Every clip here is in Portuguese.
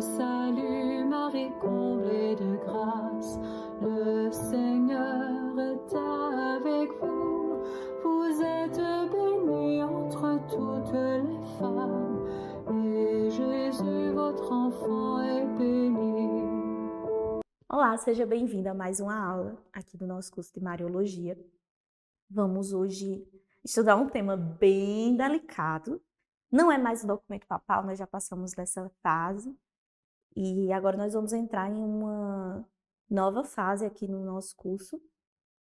salut, Marie comblée de grâce, le Seigneur est avec vous. Vous êtes bénie entre toutes les femmes, et Jésus, votre enfant, est béni. Olá, seja bem-vinda a mais uma aula aqui do nosso curso de Mariologia. Vamos hoje estudar um tema bem delicado. Não é mais o documento papal, nós já passamos dessa fase. E agora nós vamos entrar em uma nova fase aqui no nosso curso,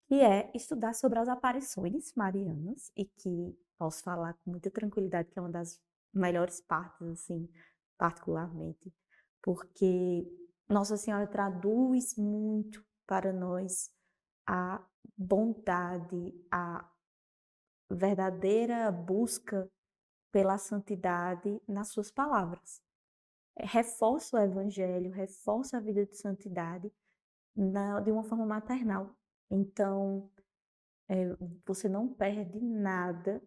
que é estudar sobre as aparições marianas, e que posso falar com muita tranquilidade que é uma das melhores partes, assim, particularmente, porque Nossa Senhora traduz muito para nós a bondade, a verdadeira busca pela santidade nas suas palavras. Reforça o evangelho, reforça a vida de santidade de uma forma maternal. Então, você não perde nada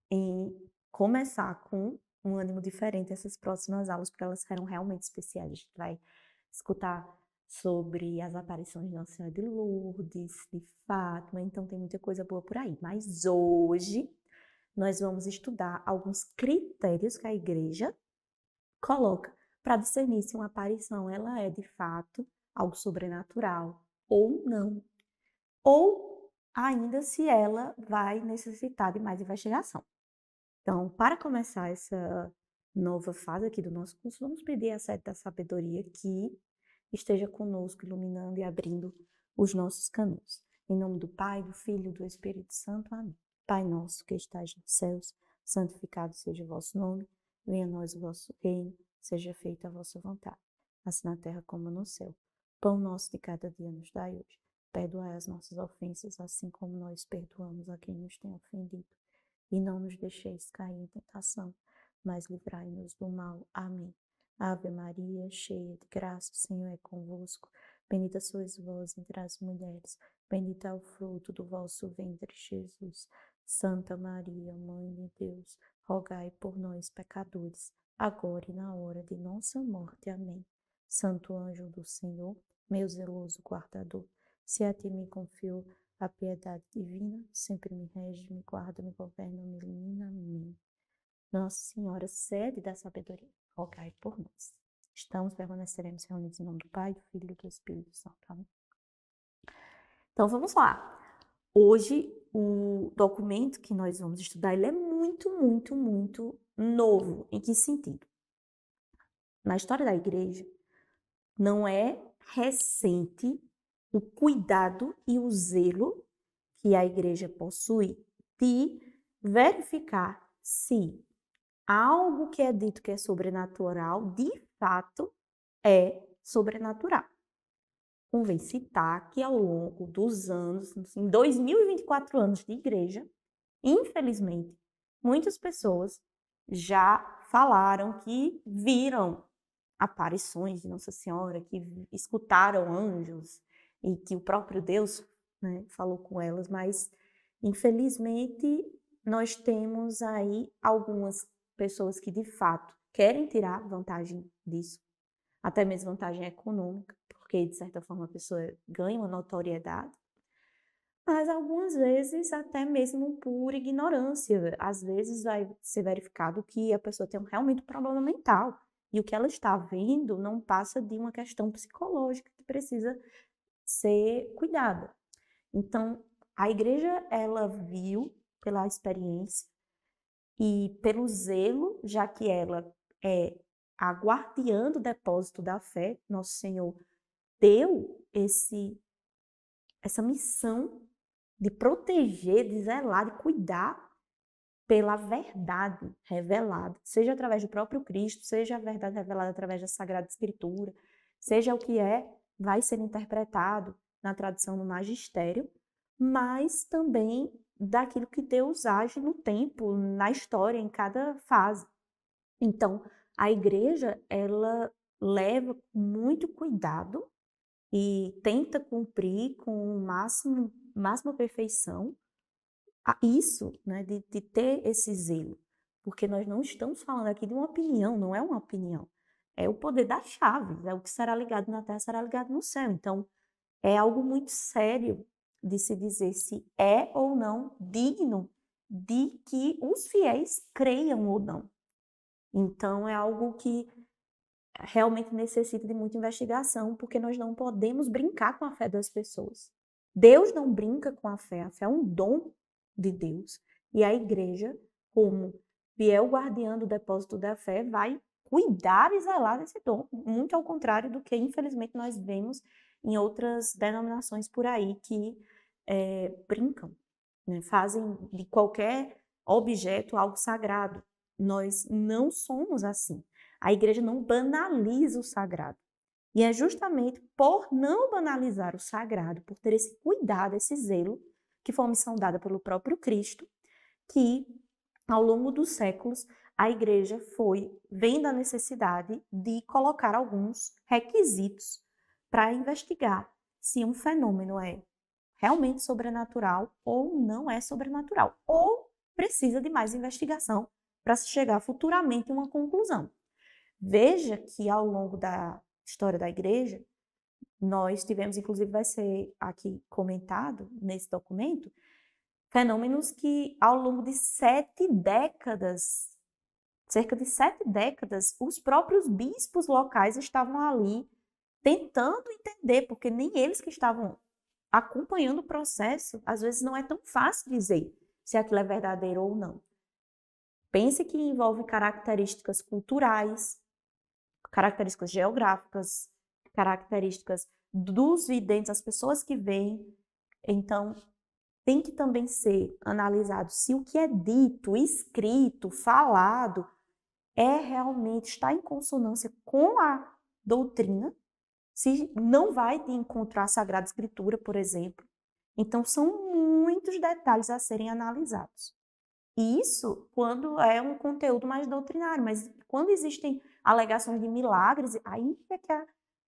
em começar com um ânimo diferente essas próximas aulas, porque elas serão realmente especiais. A gente vai escutar sobre as aparições de Nossa Senhora de Lourdes, de Fátima, então tem muita coisa boa por aí. Mas hoje nós vamos estudar alguns critérios que a Igreja coloca para discernir se uma aparição ela é de fato algo sobrenatural ou não, ou ainda se ela vai necessitar de mais investigação. Então, para começar essa nova fase aqui do nosso curso, vamos pedir a Sete da Sabedoria que esteja conosco, iluminando e abrindo os nossos caminhos. Em nome do Pai, do Filho e do Espírito Santo. Amém. Pai nosso que estais nos céus, santificado seja o vosso nome, venha a nós o vosso reino, seja feita a vossa vontade, assim na terra como no céu. Pão nosso de cada dia nos dai hoje. Perdoai as nossas ofensas, assim como nós perdoamos a quem nos tem ofendido. E não nos deixeis cair em tentação, mas livrai-nos do mal. Amém. Ave Maria, cheia de graça, o Senhor é convosco. Bendita sois vós entre as mulheres, bendito é o fruto do vosso ventre, Jesus. Santa Maria, Mãe de Deus, rogai por nós, pecadores, agora e na hora de nossa morte. Amém. Santo anjo do Senhor, meu zeloso guardador, se a ti me confio a piedade divina, sempre me rege, me guarda, me governa, me ilumina. Amém. Nossa Senhora, sede da sabedoria, rogai por nós. Permaneceremos reunidos em nome do Pai, do Filho e do Espírito Santo. Amém. Então, vamos lá. Hoje, o documento que nós vamos estudar, ele é muito, muito, muito novo. Em que sentido? Na história da Igreja, não é recente o cuidado e o zelo que a Igreja possui de verificar se algo que é dito que é sobrenatural, de fato, é sobrenatural. Convém citar que ao longo dos anos, em 2024 anos de Igreja, infelizmente, muitas pessoas já falaram que viram aparições de Nossa Senhora, que escutaram anjos e que o próprio Deus, né, falou com elas, mas infelizmente nós temos aí algumas pessoas que de fato querem tirar vantagem disso, até mesmo vantagem econômica, porque de certa forma a pessoa ganha uma notoriedade, mas algumas vezes até mesmo por ignorância. Às vezes vai ser verificado que a pessoa tem realmente um problema mental e o que ela está vendo não passa de uma questão psicológica que precisa ser cuidada. Então, a Igreja, ela viu pela experiência e pelo zelo, já que ela é a guardiã do depósito da fé, Nosso Senhor deu essa missão de proteger, de zelar, de cuidar pela verdade revelada, seja através do próprio Cristo, seja a verdade revelada através da Sagrada Escritura, seja o que vai ser interpretado na tradição do magistério, mas também daquilo que Deus age no tempo, na história, em cada fase. Então, a Igreja, ela leva com muito cuidado e tenta cumprir com máxima perfeição isso, né, de ter esse zelo, porque nós não estamos falando aqui de uma opinião, não é uma opinião. é o poder das chaves, é o que será ligado na terra será ligado no céu. Então, é algo muito sério de se dizer se é ou não digno de que os fiéis creiam ou não. Então, é algo que realmente necessita de muita investigação, porque nós não podemos brincar com a fé das pessoas. Deus não brinca com a fé é um dom de Deus. E a igreja, como fiel guardiã do depósito da fé, vai cuidar e zelar desse dom, muito ao contrário do que, infelizmente, nós vemos em outras denominações por aí que brincam, né? Fazem de qualquer objeto algo sagrado. Nós não somos assim. A igreja não banaliza o sagrado. E é justamente por não banalizar o sagrado, por ter esse cuidado, esse zelo, que foi uma missão dada pelo próprio Cristo, que ao longo dos séculos a igreja foi vendo a necessidade de colocar alguns requisitos para investigar se um fenômeno é realmente sobrenatural ou não é sobrenatural, ou precisa de mais investigação para se chegar futuramente a uma conclusão. Veja que ao longo da história da igreja, nós tivemos, inclusive vai ser aqui comentado nesse documento, fenômenos que ao longo de 7 décadas, cerca de 7 décadas, os próprios bispos locais estavam ali tentando entender, porque nem eles que estavam acompanhando o processo, às vezes não é tão fácil dizer se aquilo é verdadeiro ou não. Pense que envolve características culturais, características geográficas, características dos videntes, as pessoas que veem. Então, tem que também ser analisado se o que é dito, escrito, falado, está em consonância com a doutrina, se não vai de encontro à Sagrada Escritura, por exemplo. Então, são muitos detalhes a serem analisados. Isso quando é um conteúdo mais doutrinário, mas quando existem alegações de milagres, aí é que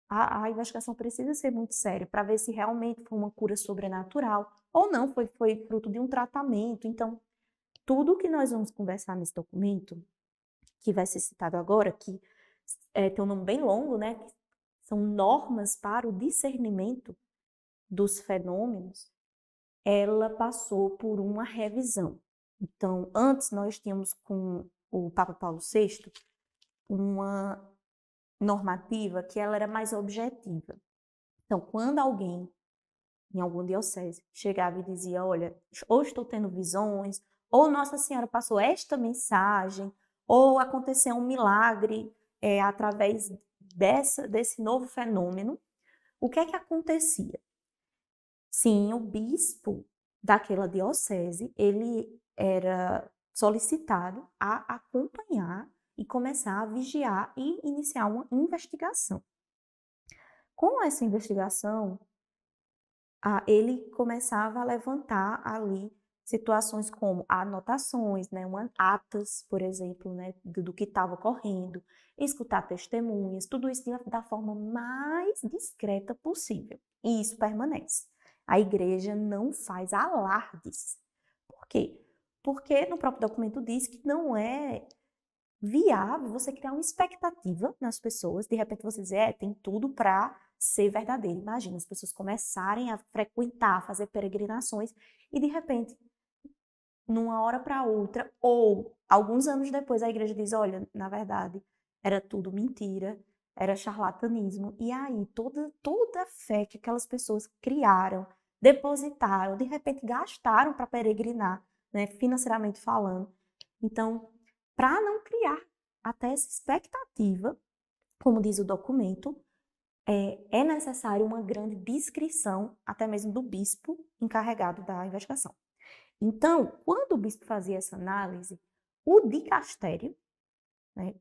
a investigação precisa ser muito séria para ver se realmente foi uma cura sobrenatural ou não, foi fruto de um tratamento. Então, tudo que nós vamos conversar nesse documento, que vai ser citado agora, que tem um nome bem longo, né? Que são normas para o discernimento dos fenômenos, ela passou por uma revisão. Então, antes nós tínhamos com o Papa Paulo VI uma normativa que ela era mais objetiva. Então, quando alguém em algum diocese chegava e dizia, olha, ou estou tendo visões, ou Nossa Senhora passou esta mensagem, ou aconteceu um milagre através desse novo fenômeno, o que é que acontecia? Sim, o bispo daquela diocese, ele era solicitado a acompanhar e começar a vigiar e iniciar uma investigação. Com essa investigação, ele começava a levantar ali situações como anotações, né, atas, por exemplo, né, do que estava ocorrendo, escutar testemunhas, tudo isso da forma mais discreta possível. E isso permanece. A igreja não faz alardes. Por quê? Porque no próprio documento diz que não é viável você criar uma expectativa nas pessoas, de repente você dizer, tem tudo para ser verdadeiro. Imagina, as pessoas começarem a frequentar, a fazer peregrinações e de repente, numa hora para outra, ou alguns anos depois, a igreja diz, olha, na verdade, era tudo mentira, era charlatanismo. E aí, toda a fé que aquelas pessoas criaram, depositaram, de repente gastaram para peregrinar, né, financeiramente falando. Então, para não criar até essa expectativa, como diz o documento, é necessário uma grande discrição, até mesmo do bispo encarregado da investigação. Então, quando o bispo fazia essa análise, o dicastério, né,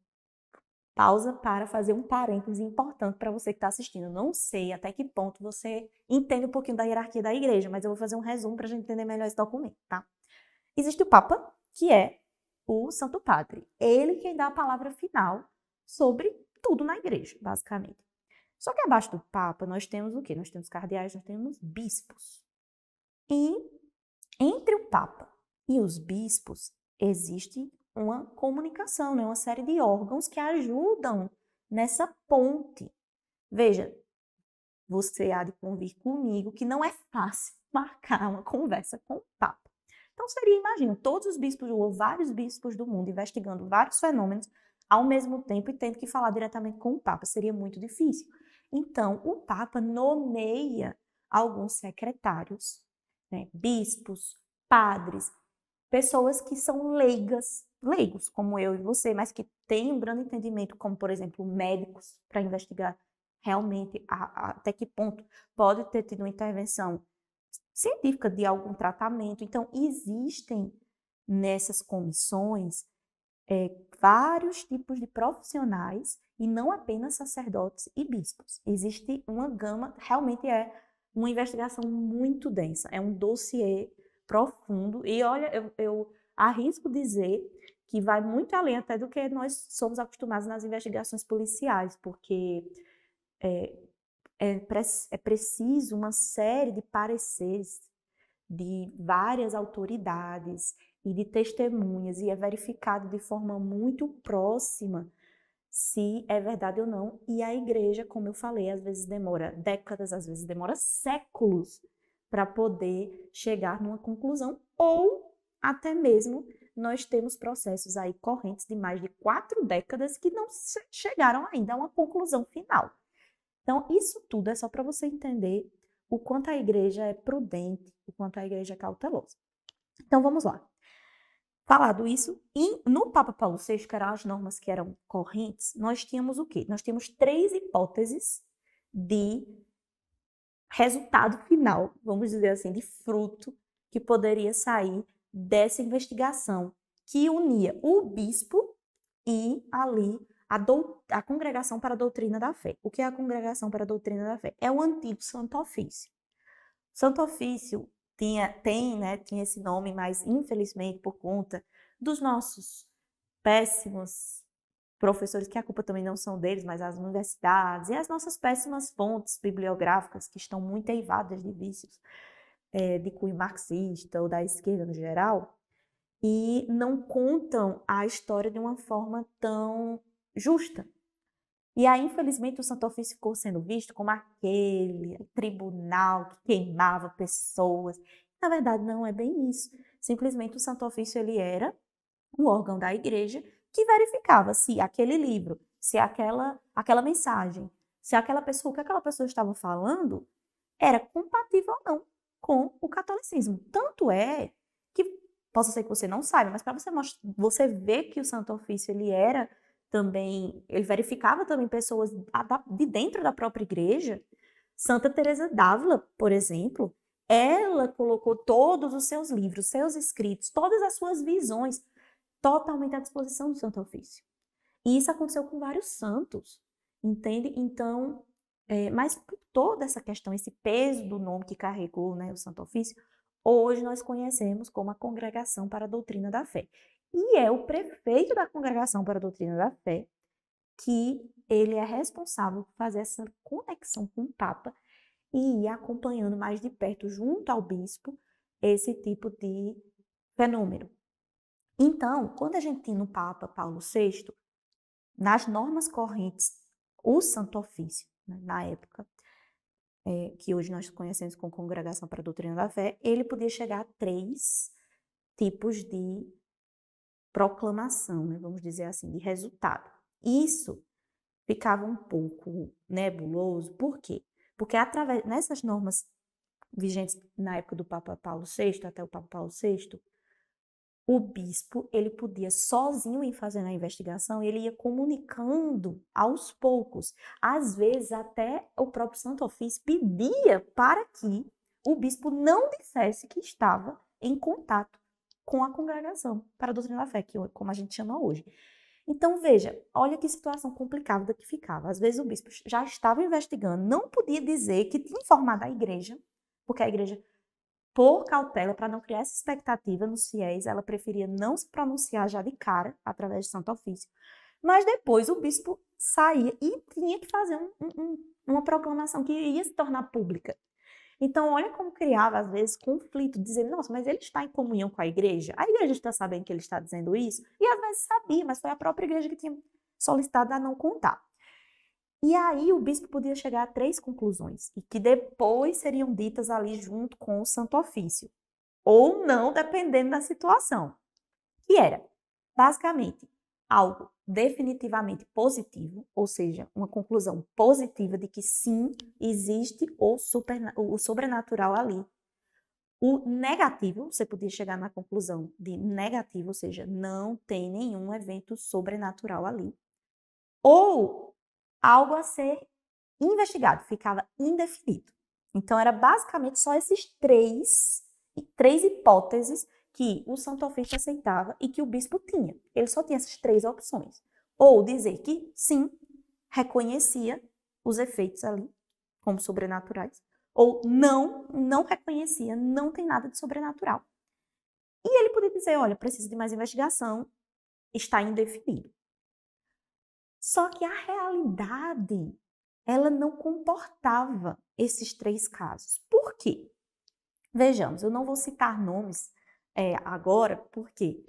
pausa para fazer um parêntese importante para você que está assistindo. Eu não sei até que ponto você entende um pouquinho da hierarquia da igreja, mas eu vou fazer um resumo para a gente entender melhor esse documento, tá? Existe o Papa, que é o Santo Padre. Ele quem dá a palavra final sobre tudo na igreja, basicamente. Só que abaixo do Papa nós temos o quê? Nós temos cardeais, nós temos bispos. E entre o Papa e os bispos existe uma comunicação, né? Uma série de órgãos que ajudam nessa ponte. Veja, você há de convir comigo que não é fácil marcar uma conversa com o Papa. Então seria, imagina, todos os bispos ou vários bispos do mundo investigando vários fenômenos ao mesmo tempo e tendo que falar diretamente com o Papa. Seria muito difícil. Então, o Papa nomeia alguns secretários, né, bispos, padres, pessoas que são leigos, como eu e você, mas que têm um grande entendimento, como, por exemplo, médicos, para investigar realmente até que ponto pode ter tido uma intervenção científica de algum tratamento. Então, existem nessas comissões vários tipos de profissionais e não apenas sacerdotes e bispos. Existe uma gama, realmente é uma investigação muito densa, é um dossiê profundo e olha, eu arrisco dizer que vai muito além até do que nós somos acostumados nas investigações policiais, porque é preciso uma série de pareceres de várias autoridades e de testemunhas, e é verificado de forma muito próxima se é verdade ou não. E a igreja, como eu falei, às vezes demora décadas, às vezes demora séculos para poder chegar numa conclusão, ou até mesmo nós temos processos aí correntes de mais de 4 décadas que não chegaram ainda a uma conclusão final. Então, isso tudo é só para você entender o quanto a igreja é prudente, o quanto a igreja é cautelosa. Então, vamos lá. Falado isso, e no Papa Paulo VI, que eram as normas que eram correntes, nós tínhamos o quê? Nós tínhamos 3 hipóteses de resultado final, vamos dizer assim, de fruto que poderia sair dessa investigação, que unia o bispo e ali a Congregação para a Doutrina da Fé. O que é a Congregação para a Doutrina da Fé? É o antigo Santo Ofício. Santo Ofício tinha esse nome, mas infelizmente por conta dos nossos péssimos professores, que a culpa também não são deles, mas as universidades e as nossas péssimas fontes bibliográficas, que estão muito eivadas de vícios de cunho marxista ou da esquerda no geral, e não contam a história de uma forma tão justa. E aí, infelizmente, o Santo Ofício ficou sendo visto como aquele tribunal que queimava pessoas. Na verdade, não é bem isso. Simplesmente o Santo Ofício ele era um órgão da igreja que verificava se aquele livro, se aquela mensagem, se aquela pessoa, o que aquela pessoa estava falando era compatível ou não com o catolicismo. Tanto é que, possa ser que você não saiba, mas para você ver que o Santo Ofício ele era também, ele verificava também pessoas de dentro da própria igreja. Santa Teresa d'Ávila, por exemplo, ela colocou todos os seus livros, seus escritos, todas as suas visões totalmente à disposição do Santo Ofício. E isso aconteceu com vários santos, entende? Então, mas por toda essa questão, esse peso do nome que carregou, né, o Santo Ofício, hoje nós conhecemos como a Congregação para a Doutrina da Fé. E é o prefeito da Congregação para a Doutrina da Fé que ele é responsável por fazer essa conexão com o Papa e ir acompanhando mais de perto, junto ao bispo, esse tipo de fenômeno. Então, quando a gente tinha no Papa Paulo VI, nas normas correntes, o Santo Ofício, né, na época, que hoje nós conhecemos como Congregação para a Doutrina da Fé, ele podia chegar a 3 tipos de proclamação, né, vamos dizer assim, de resultado. Isso ficava um pouco nebuloso. Por quê? Porque nessas normas vigentes na época do Papa Paulo VI, até o Papa Paulo VI, o bispo ele podia sozinho ir fazendo a investigação e ele ia comunicando aos poucos. Às vezes, até o próprio Santo Ofício pedia para que o bispo não dissesse que estava em contato com a Congregação para a Doutrina da Fé, que como a gente chama hoje. Então, veja, olha que situação complicada que ficava. Às vezes o bispo já estava investigando, não podia dizer que tinha informado a igreja, porque a igreja, por cautela, para não criar essa expectativa nos fiéis, ela preferia não se pronunciar já de cara, através de Santo Ofício. Mas depois o bispo saía e tinha que fazer uma proclamação que ia se tornar pública. Então, olha como criava, às vezes, conflito, dizendo, nossa, mas ele está em comunhão com a igreja está sabendo que ele está dizendo isso? E às vezes sabia, mas foi a própria igreja que tinha solicitado a não contar. E aí o bispo podia chegar a 3 conclusões, e que depois seriam ditas ali junto com o Santo Ofício, ou não, dependendo da situação. Que era, basicamente, algo definitivamente positivo, ou seja, uma conclusão positiva de que sim, existe o sobrenatural ali. O negativo, você podia chegar na conclusão de negativo, ou seja, não tem nenhum evento sobrenatural ali. Ou algo a ser investigado, ficava indefinido. Então, era basicamente só esses três hipóteses que o Santo Ofício aceitava e que o bispo tinha. Ele só tinha essas 3 opções. Ou dizer que sim, reconhecia os efeitos ali como sobrenaturais, ou não reconhecia, não tem nada de sobrenatural. E ele podia dizer, olha, preciso de mais investigação, está indefinido. Só que a realidade, ela não comportava esses 3 casos. Por quê? Vejamos, eu não vou citar nomes agora, por quê?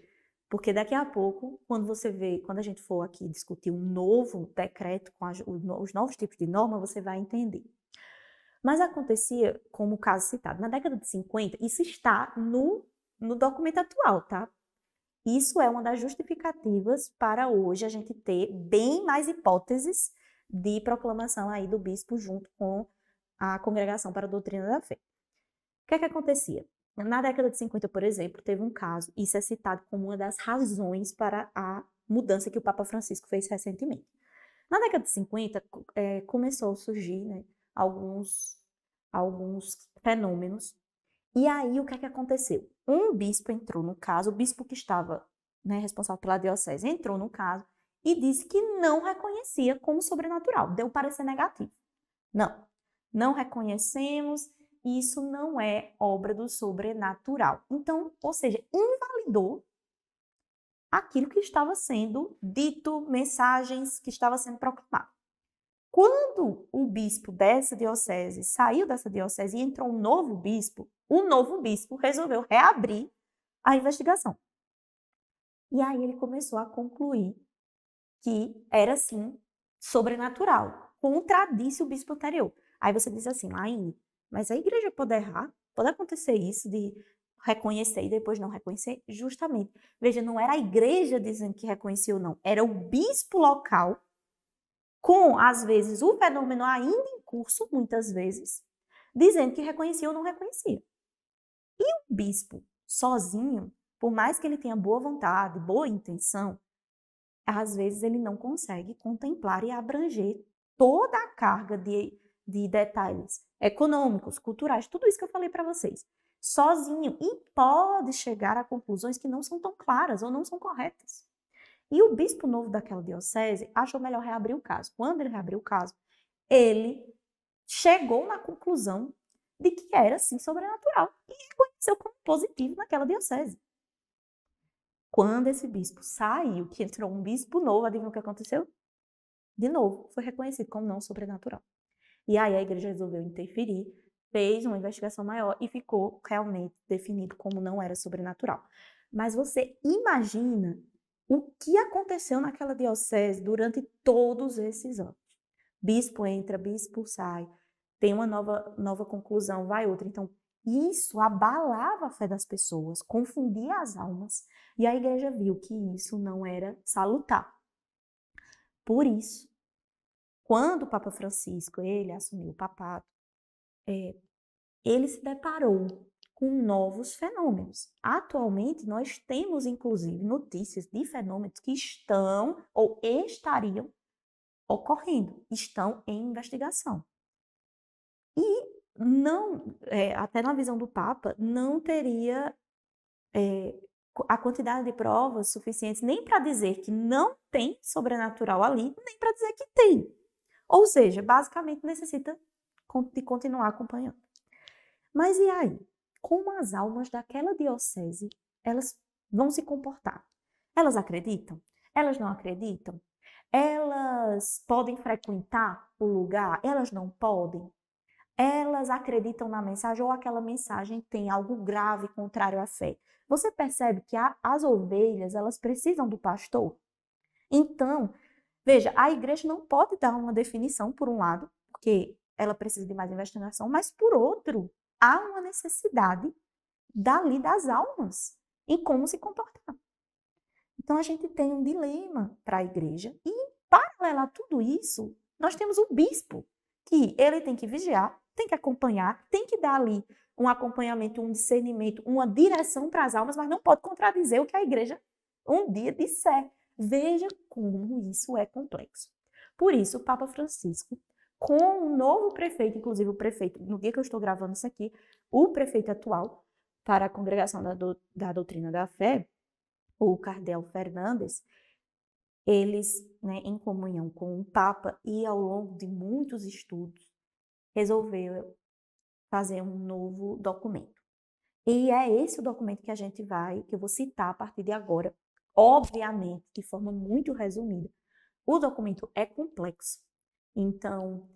Porque daqui a pouco, quando a gente for aqui discutir um novo decreto com os novos tipos de norma, você vai entender. Mas acontecia, como o caso citado, na década de 50, isso está no documento atual, tá? Isso é uma das justificativas para hoje a gente ter bem mais hipóteses de proclamação aí do bispo junto com a Congregação para a Doutrina da Fé. O que é que acontecia? Na década de 50, por exemplo, teve um caso, isso é citado como uma das razões para a mudança que o Papa Francisco fez recentemente. Na década de 50, começou a surgir, né, alguns fenômenos. E aí, o que é que aconteceu? Um bispo entrou no caso, o bispo que estava, né, responsável pela diocese, entrou no caso e disse que não reconhecia como sobrenatural, deu parecer negativo. Não reconhecemos, isso não é obra do sobrenatural. Então, ou seja, invalidou aquilo que estava sendo dito, mensagens que estavam sendo proclamadas. Quando o bispo dessa diocese saiu dessa diocese e entrou um novo bispo, o novo bispo resolveu reabrir a investigação. E aí ele começou a concluir que era, sim, sobrenatural. Contradisse o bispo anterior. Aí você diz assim, mas a igreja pode errar? Pode acontecer isso de reconhecer e depois não reconhecer? Justamente. Veja, não era a igreja dizendo que reconhecia ou não, era o bispo local com, às vezes, o fenômeno ainda em curso, muitas vezes, dizendo que reconhecia ou não reconhecia. E o bispo, sozinho, por mais que ele tenha boa vontade, boa intenção, às vezes ele não consegue contemplar e abranger toda a carga de detalhes econômicos, culturais, tudo isso que eu falei para vocês, sozinho, e pode chegar a conclusões que não são tão claras ou não são corretas. E o bispo novo daquela diocese achou melhor reabrir o caso. Quando ele reabriu o caso, ele chegou na conclusão de que era, sim, sobrenatural e reconheceu como positivo naquela diocese. Quando esse bispo saiu, que entrou um bispo novo, adivinha o que aconteceu? De novo, foi reconhecido como não sobrenatural. E aí a igreja resolveu interferir, fez uma investigação maior e ficou realmente definido como não era sobrenatural. Mas você imagina o que aconteceu naquela diocese durante todos esses anos. Bispo entra, bispo sai, tem uma nova conclusão, vai outra. Então, isso abalava a fé das pessoas, confundia as almas, e a igreja viu que isso não era salutar. Por isso, quando o Papa Francisco, ele assumiu o papado, ele se deparou com novos fenômenos. Atualmente, nós temos, inclusive, notícias de fenômenos que estão ou estariam ocorrendo, estão em investigação. E não, até na visão do Papa, não teria a quantidade de provas suficientes nem para dizer que não tem sobrenatural ali, nem para dizer que tem. Ou seja, basicamente necessita de continuar acompanhando. Mas e aí? Como as almas daquela diocese, elas vão se comportar? Elas acreditam? Elas não acreditam? Elas podem frequentar o lugar? Elas não podem? Elas acreditam na mensagem ou aquela mensagem tem algo grave contrário à fé? Você percebe que as ovelhas, elas precisam do pastor? Então, Veja, a igreja não pode dar uma definição, por um lado, porque ela precisa de mais investigação, mas, por outro, há uma necessidade dali das almas em como se comportar. Então, a gente tem um dilema para a igreja e, paralelo a tudo isso, nós temos o bispo, que ele tem que vigiar, tem que acompanhar, tem que dar ali um acompanhamento, um discernimento, uma direção para as almas, mas não pode contradizer o que a igreja um dia disser. Veja como isso é complexo. Por isso, o Papa Francisco, com o novo prefeito, inclusive o prefeito, no dia que eu estou gravando isso aqui, o prefeito atual para a Congregação da Doutrina da Fé, o Cardeal Fernandes, eles, né, em comunhão com o Papa e ao longo de muitos estudos, resolveram fazer um novo documento. E é esse o documento que que eu vou citar a partir de agora, obviamente, de forma muito resumida. O documento é complexo, então,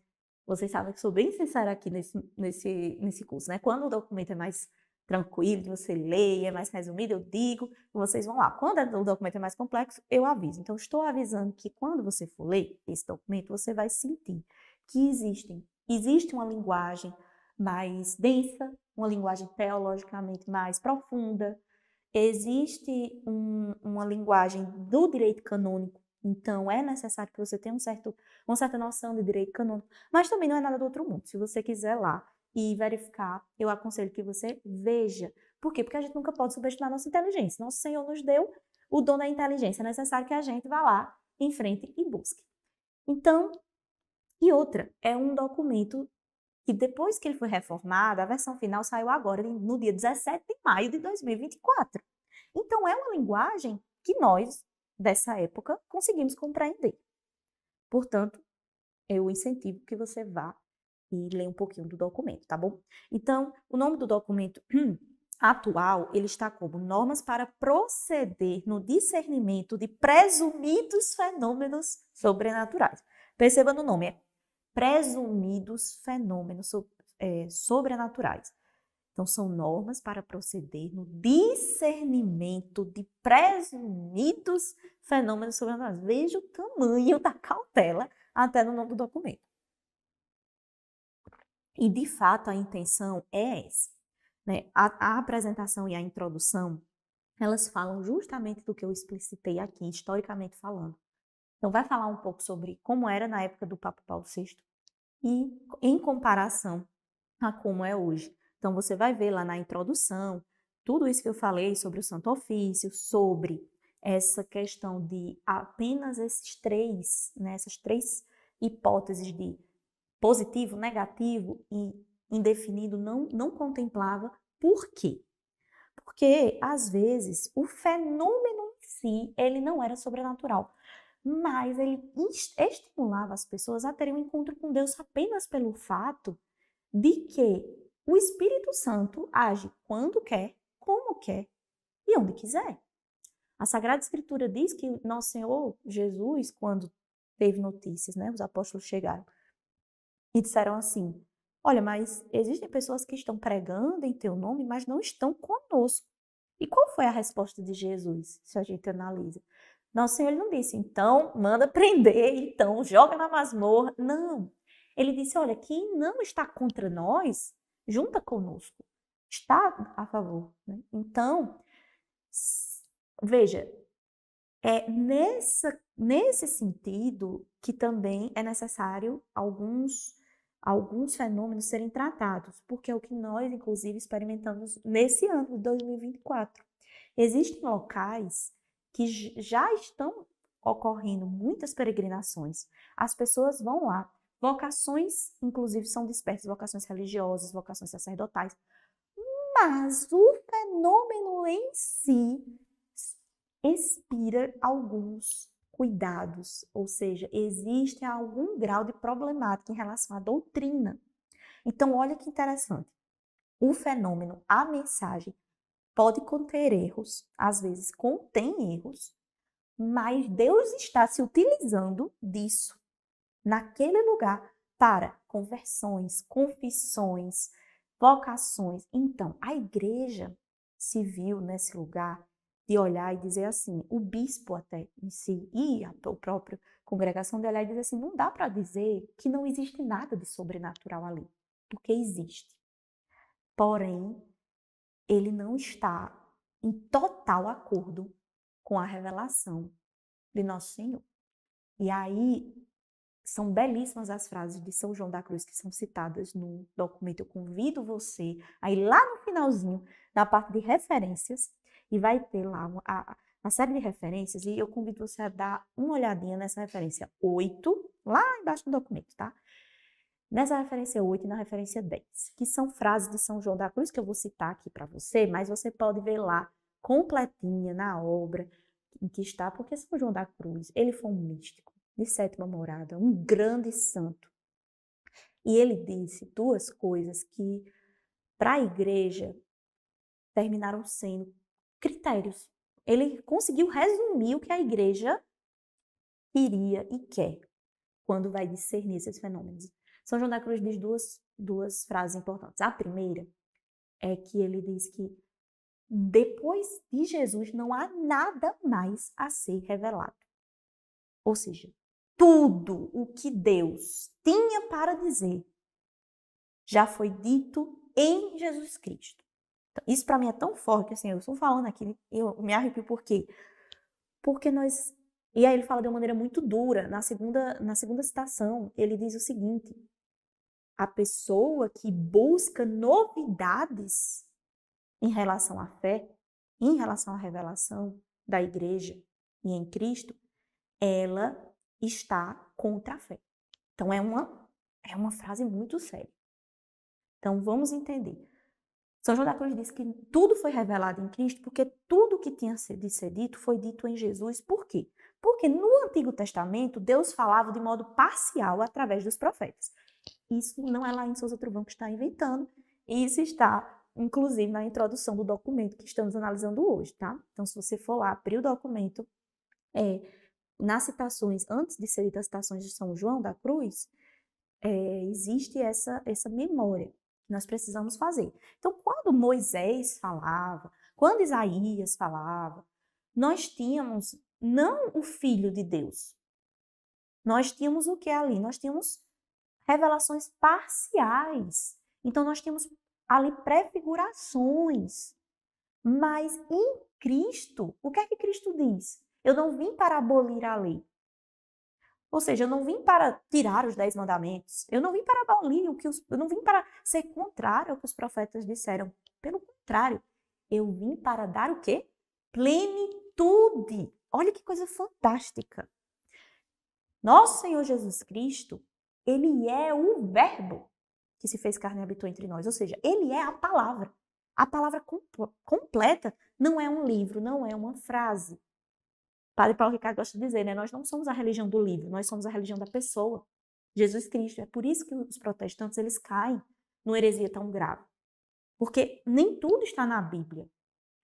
vocês sabem que sou bem sincera aqui nesse curso, né? Quando o documento é mais tranquilo, de você ler, é mais resumido, eu digo, vocês vão lá. Quando o documento é mais complexo, eu aviso. Então, estou avisando que quando você for ler esse documento, você vai sentir que existe uma linguagem mais densa, uma linguagem teologicamente mais profunda, existe uma linguagem do direito canônico, então é necessário que você tenha uma certa noção de direito canônico, mas também não é nada do outro mundo. Se você quiser lá e verificar, eu aconselho que você veja. Por quê? Porque a gente nunca pode subestimar nossa inteligência. Nosso Senhor nos deu o dom da inteligência. É necessário que a gente vá lá, enfrente e busque. Então, e outra, é um documento que depois que ele foi reformado, a versão final saiu agora, no dia 17 de maio de 2024. Então, é uma linguagem que nós, dessa época, conseguimos compreender. Portanto, eu incentivo que você vá e leia um pouquinho do documento, tá bom? Então, o nome do documento atual, ele está como Normas para proceder no discernimento de presumidos fenômenos sobrenaturais. Perceba no nome, é presumidos fenômenos sobrenaturais. Então, são normas para proceder no discernimento de presumidos fenômenos sobrenaturais. Veja o tamanho da cautela até no nome do documento. E, de fato, a intenção é essa. Né? A apresentação e a introdução, elas falam justamente do que eu explicitei aqui, historicamente falando. Então, vai falar um pouco sobre como era na época do Papa Paulo VI e em comparação a como é hoje. Então, você vai ver lá na introdução tudo isso que eu falei sobre o Santo Ofício, sobre essa questão de apenas essas três hipóteses de positivo, negativo e indefinido não contemplava. Por quê? Porque, às vezes, o fenômeno em si, ele não era sobrenatural, mas ele estimulava as pessoas a terem um encontro com Deus apenas pelo fato de que o Espírito Santo age quando quer, como quer e onde quiser. A Sagrada Escritura diz que Nosso Senhor Jesus, quando teve notícias, né, os apóstolos chegaram e disseram assim: olha, mas existem pessoas que estão pregando em teu nome, mas não estão conosco. E qual foi a resposta de Jesus, se a gente analisa? Nosso Senhor não disse, então manda prender, então joga na masmorra. Não. Ele disse, olha, quem não está contra nós, junta conosco. Está a favor. Né? Então, veja, é nesse sentido que também é necessário alguns fenômenos serem tratados, porque é o que nós, inclusive, experimentamos nesse ano de 2024. Existem locais que já estão ocorrendo muitas peregrinações. As pessoas vão lá. Vocações, inclusive, são dispersas, vocações religiosas, vocações sacerdotais. Mas o fenômeno em si expira alguns cuidados, ou seja, existe algum grau de problemática em relação à doutrina. Então, olha que interessante. O fenômeno, a mensagem, pode conter erros, às vezes contém erros, mas Deus está se utilizando disso naquele lugar para conversões, confissões, vocações. Então, a igreja se viu nesse lugar de olhar e dizer assim, o bispo até em si, e o próprio congregação dele, e diz assim, não dá para dizer que não existe nada de sobrenatural ali, porque existe. Porém, ele não está em total acordo com a revelação de Nosso Senhor. E aí, são belíssimas as frases de São João da Cruz que são citadas no documento. Eu convido você a ir lá no finalzinho, na parte de referências, e vai ter lá uma série de referências, e eu convido você a dar uma olhadinha nessa referência 8, lá embaixo do documento, tá? Nessa referência 8 e na referência 10, que são frases de São João da Cruz, que eu vou citar aqui para você, mas você pode ver lá, completinha, na obra em que está, porque São João da Cruz, ele foi um místico de sétima morada, um grande santo. E ele disse duas coisas que, para a igreja, terminaram sendo critérios. Ele conseguiu resumir o que a igreja queria e quer quando vai discernir esses fenômenos. São João da Cruz diz duas frases importantes. A primeira é que ele diz que depois de Jesus não há nada mais a ser revelado. Ou seja, tudo o que Deus tinha para dizer já foi dito em Jesus Cristo. Então, isso para mim é tão forte, assim, eu estou falando aqui, eu me arrepio por quê? Porque nós... E aí ele fala de uma maneira muito dura, na segunda citação, ele diz o seguinte: a pessoa que busca novidades em relação à fé, em relação à revelação da igreja e em Cristo, ela está contra a fé. Então é uma frase muito séria. Então vamos entender. São João da Cruz diz que tudo foi revelado em Cristo porque tudo que tinha de ser dito foi dito em Jesus. Por quê? Porque no Antigo Testamento Deus falava de modo parcial através dos profetas. Isso não é lá em Souza Trovão que está inventando, isso está, inclusive, na introdução do documento que estamos analisando hoje, tá? Então, se você for lá, abrir o documento, nas citações, antes de ser das citações de São João da Cruz, existe essa memória que nós precisamos fazer. Então, quando Moisés falava, quando Isaías falava, nós tínhamos não o Filho de Deus, nós tínhamos o que ali? Nós tínhamos revelações parciais. Então, nós temos ali prefigurações. Mas em Cristo, o que é que Cristo diz? Eu não vim para abolir a lei. Ou seja, eu não vim para tirar os 10 mandamentos. Eu não vim para abolir eu não vim para ser contrário ao que os profetas disseram. Pelo contrário, eu vim para dar o quê? Plenitude. Olha que coisa fantástica. Nosso Senhor Jesus Cristo, ele é o verbo que se fez carne e habitou entre nós. Ou seja, ele é a palavra. A palavra completa não é um livro, não é uma frase. Padre Paulo Ricardo gosta de dizer, né? Nós não somos a religião do livro, nós somos a religião da pessoa. Jesus Cristo. É por isso que os protestantes, eles caem numa heresia tão grave. Porque nem tudo está na Bíblia.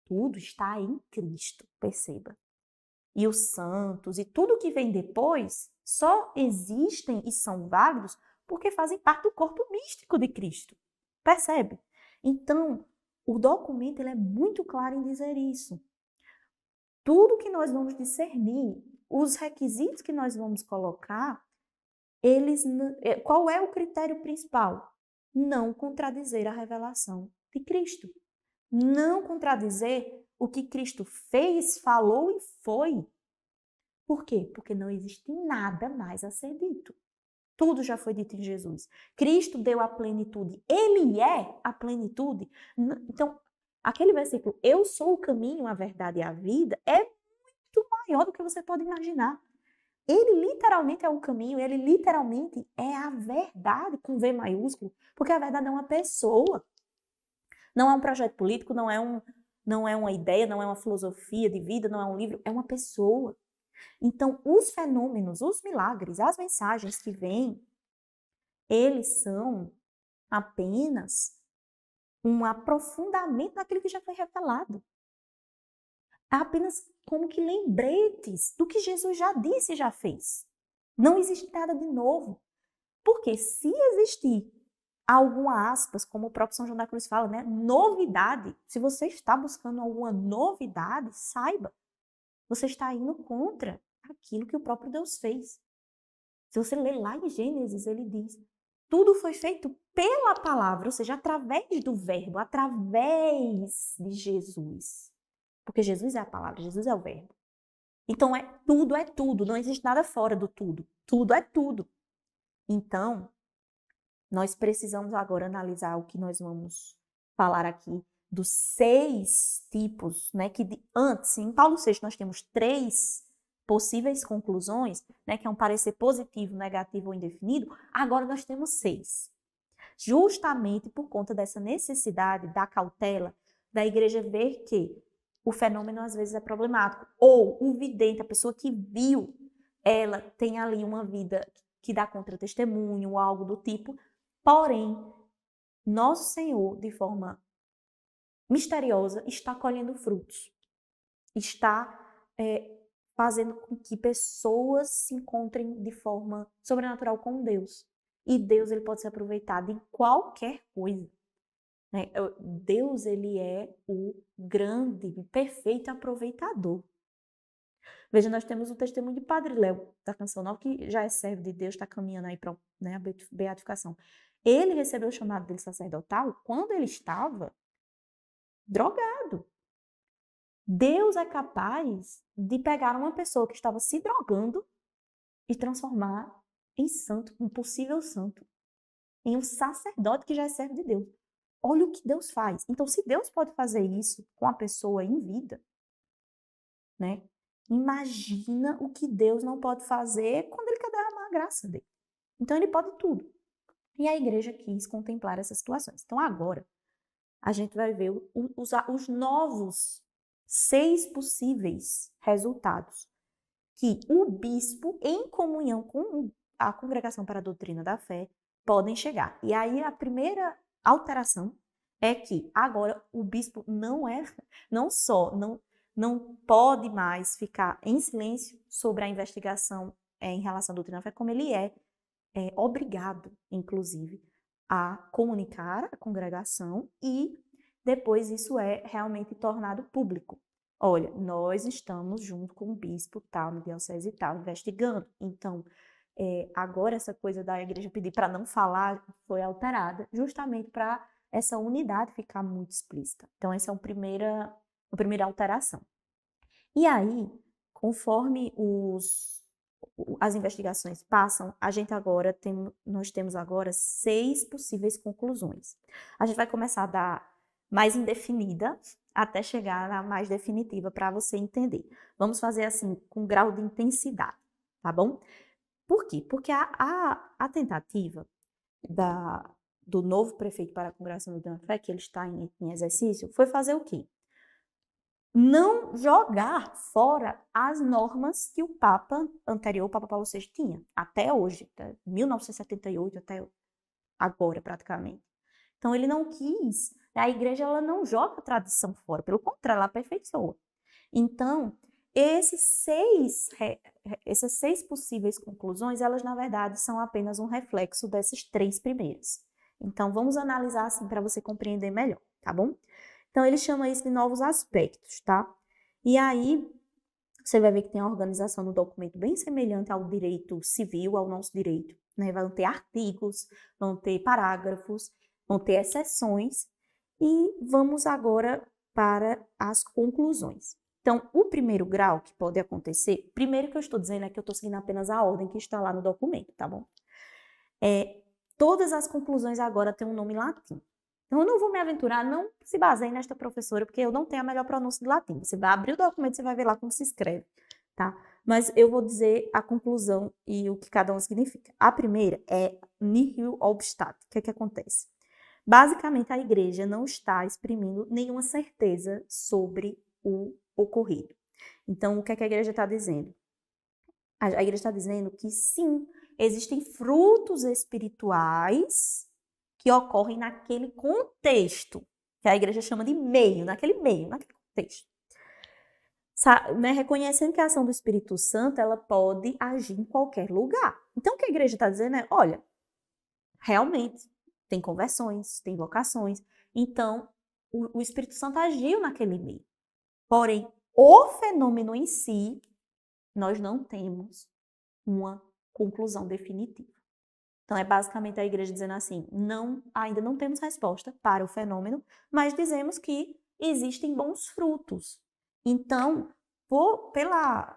Tudo está em Cristo, perceba. E os santos e tudo que vem depois só existem e são válidos porque fazem parte do corpo místico de Cristo. Percebe? Então, o documento ele é muito claro em dizer isso. Tudo que nós vamos discernir, os requisitos que nós vamos colocar, qual é o critério principal? Não contradizer a revelação de Cristo. Não contradizer o que Cristo fez, falou e foi. Por quê? Porque não existe nada mais a ser dito. Tudo já foi dito em Jesus. Cristo deu a plenitude. Ele é a plenitude. Então, aquele versículo, eu sou o caminho, a verdade e a vida, é muito maior do que você pode imaginar. Ele literalmente é o caminho, ele literalmente é a verdade, com V maiúsculo, porque a verdade é uma pessoa. Não é um projeto político, não é uma ideia, não é uma filosofia de vida, não é um livro, é uma pessoa. Então, os fenômenos, os milagres, as mensagens que vêm, eles são apenas um aprofundamento daquilo que já foi revelado. É apenas como que lembretes do que Jesus já disse e já fez. Não existe nada de novo. Porque se existir alguma aspas, como o próprio São João da Cruz fala, né? Novidade. Se você está buscando alguma novidade, saiba, você está indo contra aquilo que o próprio Deus fez. Se você ler lá em Gênesis, ele diz, tudo foi feito pela palavra, ou seja, através do verbo, através de Jesus. Porque Jesus é a palavra, Jesus é o verbo. Então, é tudo, não existe nada fora do tudo. Tudo é tudo. Então, nós precisamos agora analisar o que nós vamos falar aqui dos 6 tipos, né? Que antes, em Paulo VI, nós temos 3 possíveis conclusões, né? Que é um parecer positivo, negativo ou indefinido. Agora nós temos 6. Justamente por conta dessa necessidade da cautela, da igreja ver que o fenômeno às vezes é problemático. Ou o vidente, a pessoa que viu, ela tem ali uma vida que dá contra-testemunho ou algo do tipo. Porém, nosso Senhor, de forma misteriosa, está colhendo frutos. Está fazendo com que pessoas se encontrem de forma sobrenatural com Deus. E Deus, ele pode ser aproveitado em qualquer coisa. Né? Deus, ele é o grande, perfeito aproveitador. Veja, nós temos o testemunho de Padre Léo, da Canção Nova, que já é servo de Deus, está caminhando aí para a beatificação. Ele recebeu o chamado dele sacerdotal quando ele estava drogado. Deus é capaz de pegar uma pessoa que estava se drogando e transformar em santo, um possível santo, em um sacerdote que já é servo de Deus. Olha o que Deus faz. Então, se Deus pode fazer isso com a pessoa em vida, né? Imagina o que Deus não pode fazer quando ele quer derramar a graça dele. Então, ele pode tudo. E a igreja quis contemplar essas situações. Então, agora, a gente vai ver os novos 6 possíveis resultados que o bispo, em comunhão com a Congregação para a Doutrina da Fé, podem chegar. E aí, a primeira alteração é que agora o bispo não pode mais ficar em silêncio sobre a investigação em relação à doutrina da fé, como ele é obrigado, inclusive, a comunicar à congregação e depois isso é realmente tornado público. Olha, nós estamos junto com o bispo tal, no diocese tal, investigando. Então, agora essa coisa da igreja pedir para não falar foi alterada, justamente para essa unidade ficar muito explícita. Então, essa é a primeira alteração. E aí, conforme as investigações passam, nós temos agora 6 possíveis conclusões. A gente vai começar da mais indefinida até chegar na mais definitiva para você entender. Vamos fazer assim, com grau de intensidade, tá bom? Por quê? Porque a tentativa do novo prefeito para a Congregação da Fé, que ele está em exercício, foi fazer o quê? Não jogar fora as normas que o Papa anterior, o Papa Paulo VI, tinha, até hoje, 1978 até agora praticamente. Então ele não quis, a igreja ela não joga a tradição fora, pelo contrário, ela aperfeiçoa. Então, essas 6 possíveis conclusões, elas na verdade são apenas um reflexo dessas 3 primeiras. Então vamos analisar assim para você compreender melhor, tá bom? Então, ele chama isso de novos aspectos, tá? E aí, você vai ver que tem a organização do documento bem semelhante ao direito civil, ao nosso direito, né? Vão ter artigos, vão ter parágrafos, vão ter exceções. E vamos agora para as conclusões. Então, o primeiro grau que pode acontecer, primeiro que eu estou dizendo é que eu estou seguindo apenas a ordem que está lá no documento, tá bom? Todas as conclusões agora têm um nome latim. Então, eu não vou me aventurar, não se baseie nesta professora, porque eu não tenho a melhor pronúncia de latim. Você vai abrir o documento, você vai ver lá como se escreve, tá? Mas eu vou dizer a conclusão e o que cada um significa. A primeira é nihil obstat. O que é que acontece? Basicamente, a igreja não está exprimindo nenhuma certeza sobre o ocorrido. Então, o que é que a igreja está dizendo? A igreja está dizendo que sim, existem frutos espirituais que ocorrem naquele contexto, que a igreja chama de meio, naquele contexto. Né? Reconhecendo que a ação do Espírito Santo, ela pode agir em qualquer lugar. Então, o que a igreja está dizendo é, olha, realmente, tem conversões, tem vocações, então, o Espírito Santo agiu naquele meio. Porém, o fenômeno em si, nós não temos uma conclusão definitiva. Então, é basicamente a igreja dizendo assim, ainda não temos resposta para o fenômeno, mas dizemos que existem bons frutos. Então, pela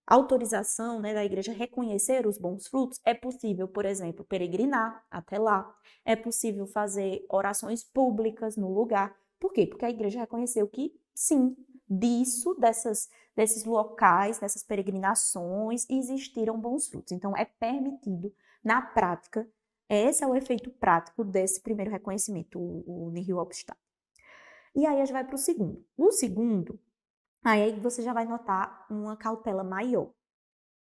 autorização, né, da igreja reconhecer os bons frutos, é possível, por exemplo, peregrinar até lá, é possível fazer orações públicas no lugar. Por quê? Porque a igreja reconheceu que, sim, desses locais, dessas peregrinações, existiram bons frutos. Então, é permitido, na prática, esse é o efeito prático desse primeiro reconhecimento, o Nihil obstat. E aí a gente vai para o segundo. O segundo, aí você já vai notar uma cautela maior,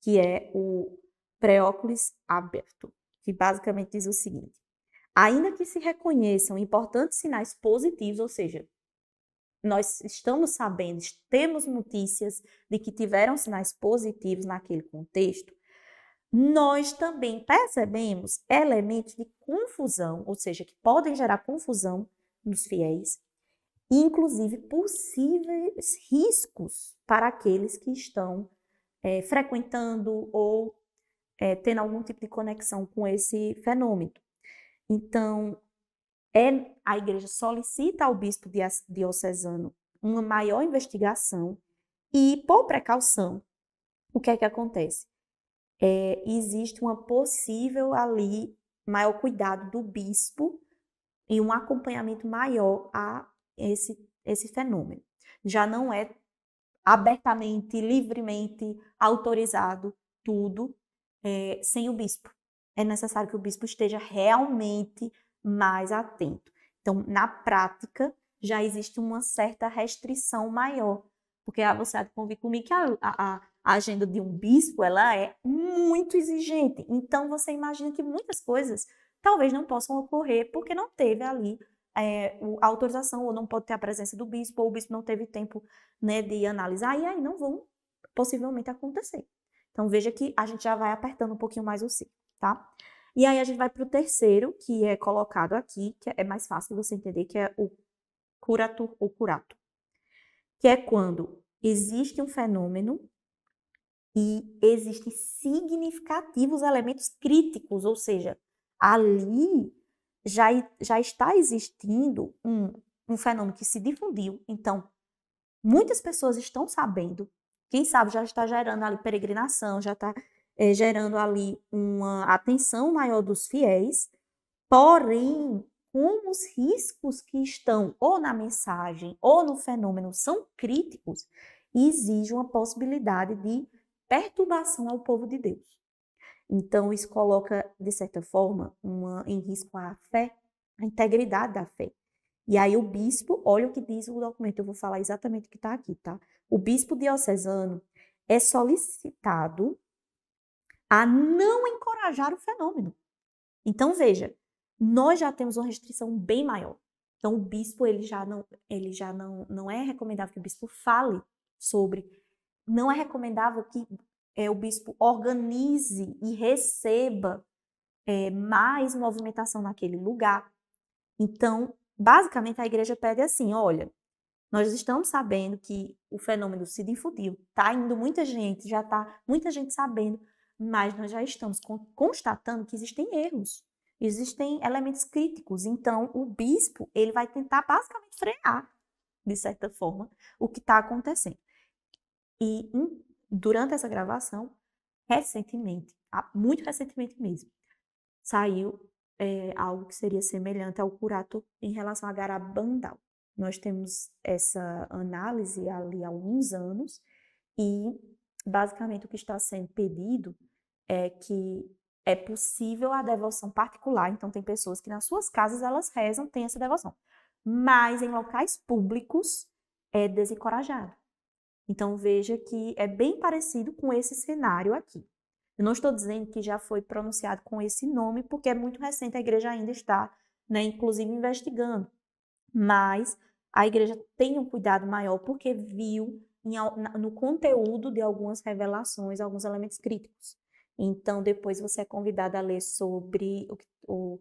que é o preóculis aberto, que basicamente diz o seguinte: ainda que se reconheçam importantes sinais positivos, ou seja, nós estamos sabendo, temos notícias de que tiveram sinais positivos naquele contexto, nós também percebemos elementos de confusão, ou seja, que podem gerar confusão nos fiéis, inclusive possíveis riscos para aqueles que estão frequentando ou tendo algum tipo de conexão com esse fenômeno. Então, a igreja solicita ao bispo diocesano uma maior investigação e, por precaução, o que é que acontece? Existe uma possível ali maior cuidado do bispo e um acompanhamento maior a esse fenômeno. Já não é abertamente, livremente autorizado tudo sem o bispo. É necessário que o bispo esteja realmente mais atento. Então, na prática, já existe uma certa restrição maior, porque você há de convir comigo que a agenda de um bispo ela é muito exigente. Então, você imagina que muitas coisas talvez não possam ocorrer porque não teve ali a autorização, ou não pode ter a presença do bispo, ou o bispo não teve tempo, né, de analisar, e aí não vão possivelmente acontecer. Então, veja que a gente já vai apertando um pouquinho mais o ciclo, tá? E aí a gente vai para o terceiro, que é colocado aqui, que é mais fácil de você entender, que é o curator ou curato, que é quando existe um fenômeno e existem significativos elementos críticos, ou seja, ali já está existindo um fenômeno que se difundiu, então muitas pessoas estão sabendo, quem sabe já está gerando ali peregrinação, já está gerando ali uma atenção maior dos fiéis, porém, como os riscos que estão ou na mensagem ou no fenômeno são críticos, exige uma possibilidade de perturbação ao povo de Deus. Então, isso coloca, de certa forma, em risco a fé, a integridade da fé. E aí o bispo, olha o que diz o documento, eu vou falar exatamente o que está aqui, tá? O bispo diocesano é solicitado a não encorajar o fenômeno. Então, veja, nós já temos uma restrição bem maior. Então, o bispo, ele já não é recomendável que o bispo fale sobre, não é recomendável que o bispo organize e receba mais movimentação naquele lugar. Então, basicamente, a igreja pede assim, olha, nós estamos sabendo que o fenômeno se difundiu, está indo muita gente, já está muita gente sabendo, mas nós já estamos constatando que existem erros, existem elementos críticos. Então, o bispo ele vai tentar basicamente frear, de certa forma, o que está acontecendo. E durante essa gravação, recentemente, muito recentemente mesmo, saiu algo que seria semelhante ao curato em relação a Garabandal. Nós temos essa análise ali há alguns anos e, basicamente, o que está sendo pedido é que é possível a devoção particular. Então, tem pessoas que nas suas casas elas rezam, têm essa devoção. Mas em locais públicos é desencorajado. Então, veja que é bem parecido com esse cenário aqui. Eu não estou dizendo que já foi pronunciado com esse nome, porque é muito recente, a igreja ainda está, né, inclusive, investigando. Mas a igreja tem um cuidado maior, porque viu no conteúdo de algumas revelações, alguns elementos críticos. Então, depois você é convidado a ler sobre o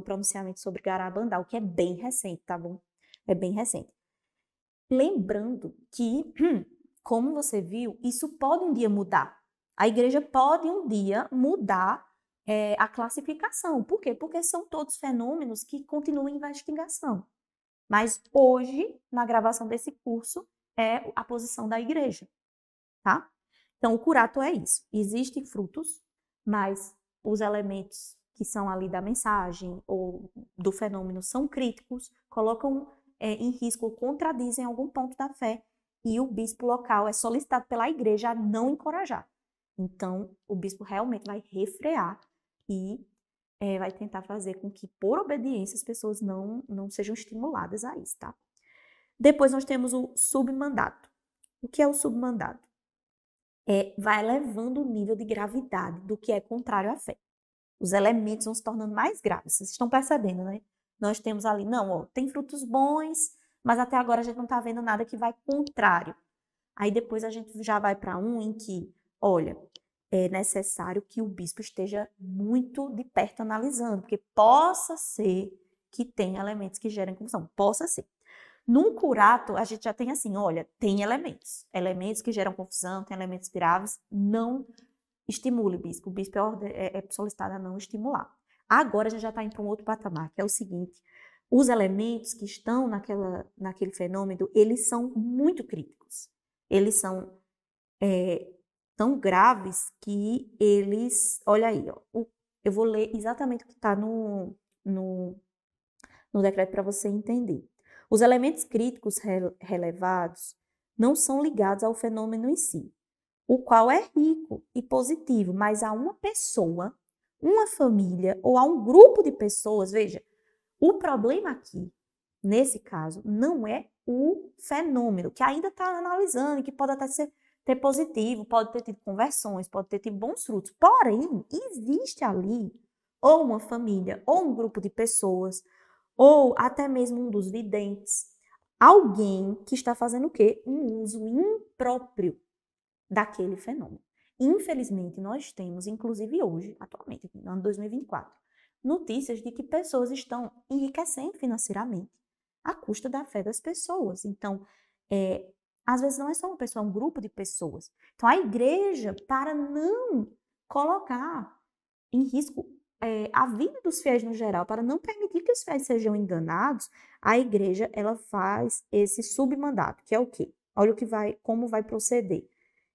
pronunciamento sobre Garabandal, que é bem recente, tá bom? É bem recente. Lembrando que, como você viu, isso pode um dia mudar. A igreja pode um dia mudar a classificação. Por quê? Porque são todos fenômenos que continuam em investigação. Mas hoje, na gravação desse curso, é a posição da igreja, tá? Então, o curato é isso. Existem frutos, mas os elementos que são ali da mensagem ou do fenômeno são críticos, colocam em risco ou contradizem algum ponto da fé, e o bispo local é solicitado pela igreja a não encorajar. Então, o bispo realmente vai refrear e vai tentar fazer com que, por obediência, as pessoas não sejam estimuladas a isso, tá? Depois nós temos o submandato. O que é o submandato? Vai elevando o nível de gravidade do que é contrário à fé. Os elementos vão se tornando mais graves. Vocês estão percebendo, né? Nós temos ali, não, ó, tem frutos bons, mas até agora a gente não está vendo nada que vai contrário. Aí depois a gente já vai para um em que, olha, é necessário que o bispo esteja muito de perto analisando, porque possa ser que tenha elementos que gerem confusão, possa ser. Num curato, a gente já tem assim, olha, tem elementos que geram confusão, tem elementos graves, não estimule o bispo. O bispo é solicitado a não estimular. Agora a gente já está indo para um outro patamar, que é o seguinte: os elementos que estão naquele fenômeno, eles são muito críticos. Eles são tão graves que eles... Olha aí, ó, eu vou ler exatamente o que está no decreto para você entender. Os elementos críticos relevados não são ligados ao fenômeno em si, o qual é rico e positivo, mas a uma pessoa, uma família ou a um grupo de pessoas. Veja, o problema aqui, nesse caso, não é o fenômeno, que ainda está analisando, que pode até ter positivo, pode ter tido conversões, pode ter tido bons frutos. Porém, existe ali ou uma família, ou um grupo de pessoas, ou até mesmo um dos videntes, alguém que está fazendo o quê? Um uso impróprio daquele fenômeno. Infelizmente, nós temos, inclusive hoje, atualmente, no ano 2024, notícias de que pessoas estão enriquecendo financeiramente à custa da fé das pessoas. Então, às vezes não é só uma pessoa, é um grupo de pessoas. Então, a igreja, para não colocar em risco a vida dos fiéis no geral, para não permitir que os fiéis sejam enganados, a igreja ela faz esse submandato, que é o quê? Olha como vai proceder.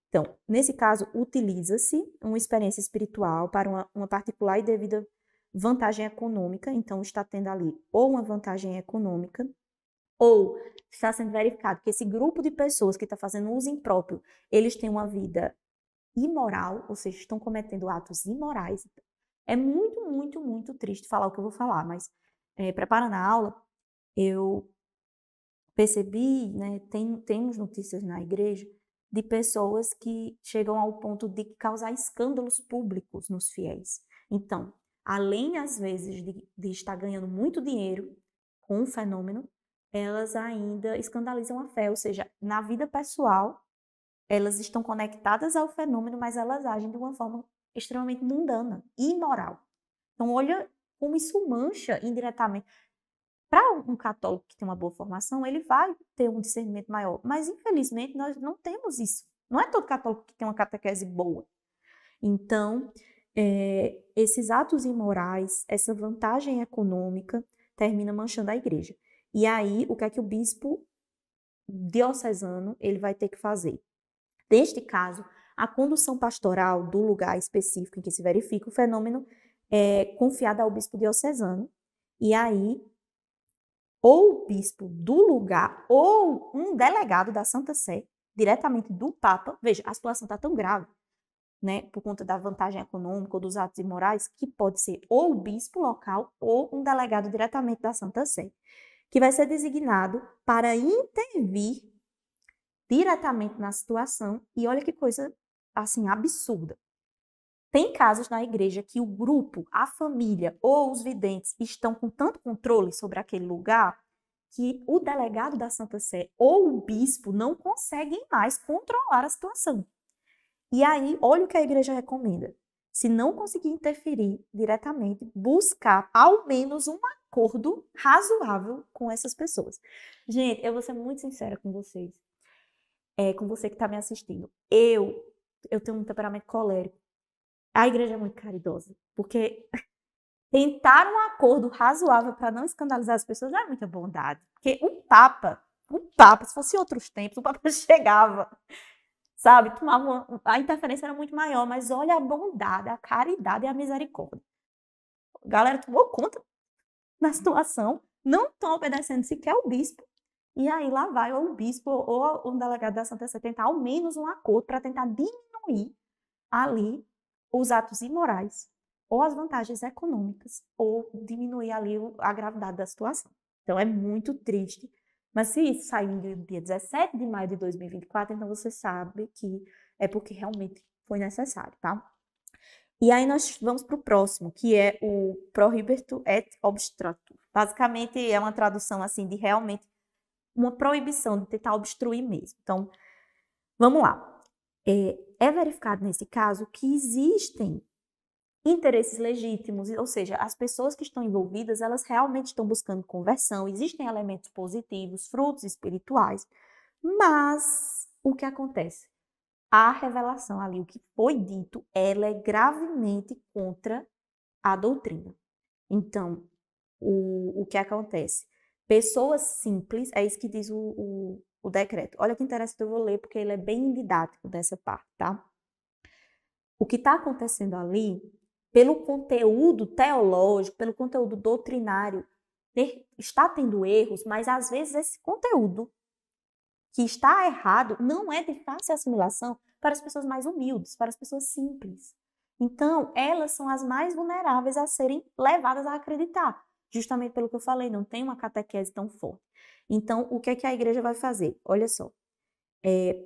Então, nesse caso, utiliza-se uma experiência espiritual para uma particular e devida vantagem econômica. Então, está tendo ali ou uma vantagem econômica, ou está sendo verificado que esse grupo de pessoas que está fazendo uso impróprio, eles têm uma vida imoral, ou seja, estão cometendo atos imorais. É muito, muito, muito triste falar o que eu vou falar, mas preparando a aula, eu percebi, né, temos notícias na igreja de pessoas que chegam ao ponto de causar escândalos públicos nos fiéis. Então, além, às vezes, de estar ganhando muito dinheiro com o fenômeno, elas ainda escandalizam a fé, ou seja, na vida pessoal, elas estão conectadas ao fenômeno, mas elas agem de uma forma extremamente mundana, imoral. Então, olha como isso mancha indiretamente. Para um católico que tem uma boa formação, ele vai ter um discernimento maior. Mas, infelizmente, nós não temos isso. Não é todo católico que tem uma catequese boa. Então, esses atos imorais, essa vantagem econômica, termina manchando a igreja. E aí, o que é que o bispo diocesano ele vai ter que fazer? Neste caso, a condução pastoral do lugar específico em que se verifica o fenômeno é confiada ao bispo diocesano. E aí, ou o bispo do lugar, ou um delegado da Santa Sé, diretamente do Papa. Veja, a situação está tão grave, né, por conta da vantagem econômica ou dos atos imorais, que pode ser ou o bispo local ou um delegado diretamente da Santa Sé, que vai ser designado para intervir diretamente na situação. E olha que coisa, assim, absurda. Tem casos na igreja que o grupo, a família ou os videntes estão com tanto controle sobre aquele lugar que o delegado da Santa Sé ou o bispo não conseguem mais controlar a situação. E aí, olha o que a igreja recomenda. Se não conseguir interferir diretamente, buscar ao menos um acordo razoável com essas pessoas. Gente, eu vou ser muito sincera com vocês. Com você que está me assistindo. Eu eu tenho um temperamento colérico. A igreja é muito caridosa, porque tentar um acordo razoável para não escandalizar as pessoas é muita bondade. Porque o Papa, se fosse em outros tempos, o Papa chegava, sabe? A interferência era muito maior, mas olha a bondade, a caridade e a misericórdia. A galera tomou conta da situação, não estão obedecendo sequer o bispo, e aí lá vai ou o bispo ou o delegado da Santa Sé tentar ao menos um acordo para tentar diminuir ali os atos imorais ou as vantagens econômicas, ou diminuir ali a gravidade da situação. Então é muito triste. Mas se isso sair no dia 17 de maio de 2024, então você sabe que é porque realmente foi necessário, tá? E aí nós vamos para o próximo, que é o prohibitu et obstructur. Basicamente é uma tradução assim de realmente uma proibição de tentar obstruir mesmo. Então, vamos lá. É verificado nesse caso que existem interesses legítimos, ou seja, as pessoas que estão envolvidas, elas realmente estão buscando conversão, existem elementos positivos, frutos espirituais, mas o que acontece? A revelação ali, o que foi dito, ela é gravemente contra a doutrina. Então, o que acontece? Pessoas simples, é isso que diz o decreto. Olha que interessante, eu vou ler porque ele é bem didático dessa parte, tá? O que está acontecendo ali, pelo conteúdo teológico, pelo conteúdo doutrinário, está tendo erros, mas às vezes esse conteúdo que está errado não é de fácil assimilação para as pessoas mais humildes, para as pessoas simples. Então, elas são as mais vulneráveis a serem levadas a acreditar, justamente pelo que eu falei, não tem uma catequese tão forte. Então, o que é que a igreja vai fazer? Olha só,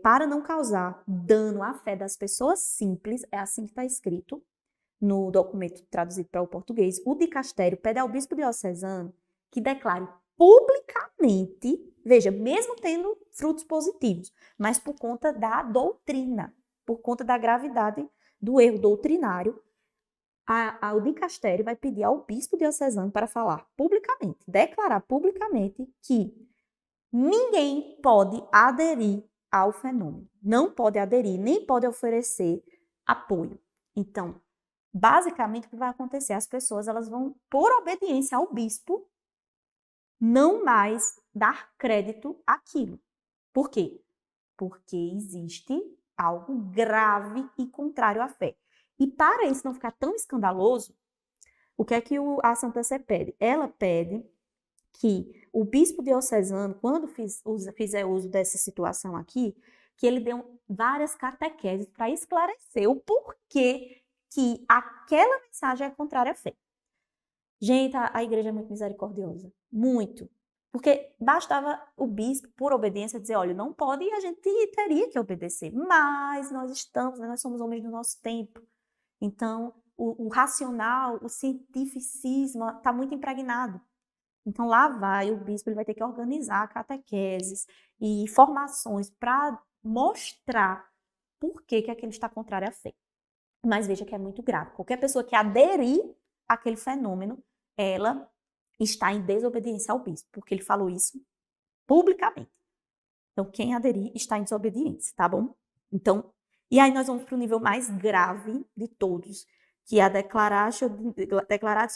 para não causar dano à fé das pessoas simples, é assim que está escrito no documento traduzido para o português, o dicastério pede ao bispo diocesano que declare publicamente, veja, mesmo tendo frutos positivos, mas por conta da doutrina, por conta da gravidade do erro doutrinário, o dicastério vai pedir ao bispo diocesano para falar publicamente, declarar publicamente que ninguém pode aderir ao fenômeno, não pode aderir, nem pode oferecer apoio. Então, basicamente, o que vai acontecer? As pessoas elas vão, por obediência ao bispo, não mais dar crédito àquilo. Por quê? Porque existe algo grave e contrário à fé. E para isso não ficar tão escandaloso, o que é que a Santa Sé pede? Ela pede que o bispo diocesano, quando fizer uso dessa situação aqui, que ele dê várias catequeses para esclarecer o porquê que aquela mensagem é contrária à fé. Gente, a igreja é muito misericordiosa. Muito. Porque bastava o bispo, por obediência, dizer, olha, não pode e a gente teria que obedecer. Mas nós somos homens do nosso tempo. Então, o racional, o cientificismo está muito impregnado. Então, lá vai o bispo, ele vai ter que organizar catequeses e formações para mostrar por que aquilo está contrário à fé. Mas veja que é muito grave. Qualquer pessoa que aderir àquele fenômeno, ela está em desobediência ao bispo, porque ele falou isso publicamente. Então, quem aderir está em desobediência, tá bom? Então, e aí nós vamos para o nível mais grave de todos, que é a declaratio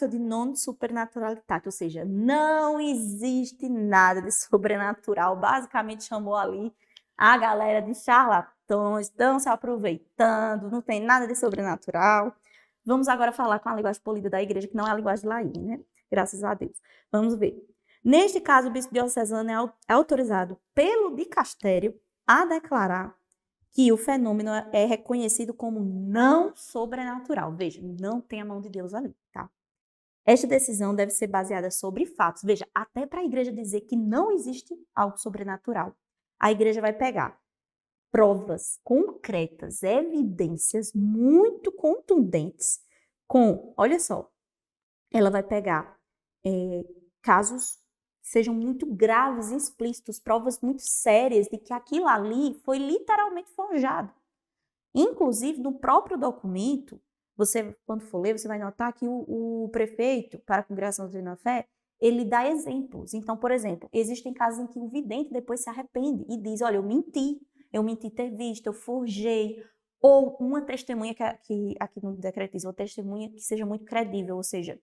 de non supernaturalitate, ou seja, não existe nada de sobrenatural. Basicamente chamou ali a galera de charlatões, estão se aproveitando, não tem nada de sobrenatural. Vamos agora falar com a linguagem polida da igreja, que não é a linguagem laína, né? Graças a Deus. Vamos ver. Neste caso, o bispo diocesano é autorizado pelo dicastério a declarar que o fenômeno é reconhecido como não sobrenatural. Veja, não tem a mão de Deus ali, tá? Esta decisão deve ser baseada sobre fatos. Veja, até para a igreja dizer que não existe algo sobrenatural, a igreja vai pegar provas concretas, evidências muito contundentes olha só, ela vai pegar casos que sejam muito graves e explícitos, provas muito sérias de que aquilo ali foi literalmente forjado. Inclusive, no próprio documento, você, quando for ler, você vai notar que o prefeito, para a Congregação Doutrina da Fé, ele dá exemplos. Então, por exemplo, existem casos em que o vidente depois se arrepende e diz, olha, eu menti ter visto, eu forjei, ou uma testemunha que aqui no decreto diz, uma testemunha que seja muito credível, ou seja,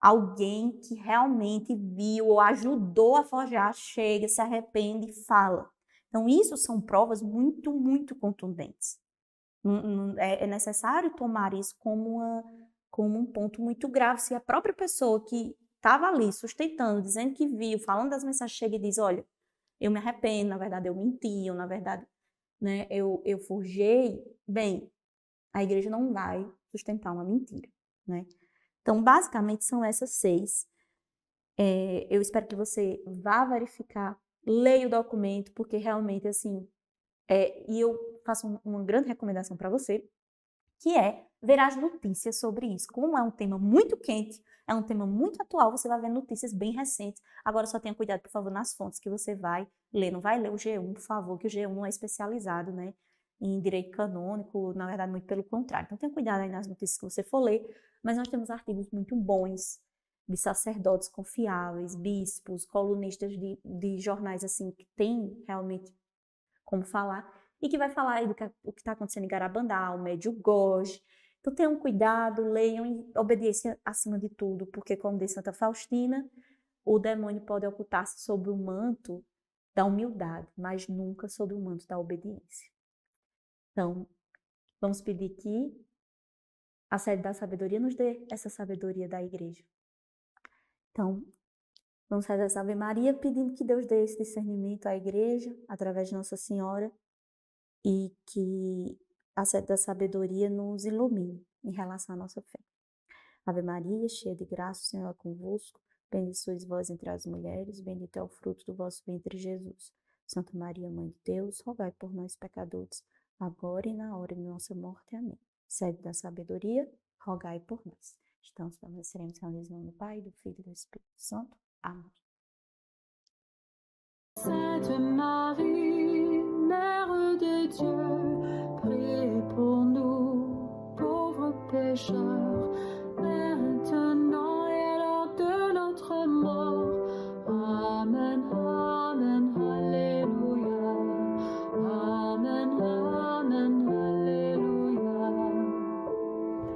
alguém que realmente viu ou ajudou a forjar, chega, se arrepende e fala. Então, isso são provas muito, muito contundentes. É necessário tomar isso como um ponto muito grave. Se a própria pessoa que estava ali sustentando, dizendo que viu, falando das mensagens, chega e diz, olha, eu me arrependo, na verdade eu menti, ou na verdade, né, eu forjei, bem, a igreja não vai sustentar uma mentira, né? Então, basicamente, são essas 6. Eu espero que você vá verificar, leia o documento, porque realmente, assim, e eu faço uma grande recomendação para você, que é ver as notícias sobre isso. Como é um tema muito quente, é um tema muito atual, você vai ver notícias bem recentes. Agora só tenha cuidado, por favor, nas fontes que você vai ler. Não vai ler o G1, por favor, que o G1 não é especializado, né, em direito canônico, na verdade, muito pelo contrário. Então tenha cuidado aí nas notícias que você for ler, mas nós temos artigos muito bons de sacerdotes confiáveis, bispos, colunistas de jornais assim que têm realmente como falar, e que vai falar aí o que está acontecendo em Garabandal, o Medjugorje. Então tenham cuidado, leiam em obediência acima de tudo, porque como diz Santa Faustina, o demônio pode ocultar-se sob o manto da humildade, mas nunca sob o manto da obediência. Então, vamos pedir que a sede da sabedoria nos dê essa sabedoria da igreja. Então, vamos fazer essa Ave Maria pedindo que Deus dê esse discernimento à igreja, através de Nossa Senhora, e que a sede da sabedoria nos ilumine em relação à nossa fé. Ave Maria, cheia de graça, o Senhor é convosco. Bendita sois vós entre as mulheres, bendito é o fruto do vosso ventre, Jesus. Santa Maria, Mãe de Deus, rogai por nós, pecadores, agora e na hora de nossa morte. Amém. Sede da sabedoria, rogai por nós. Então, permaneceremos reunidos em nome do Pai, do Filho e do Espírito Santo. Amém. Sainte Marie,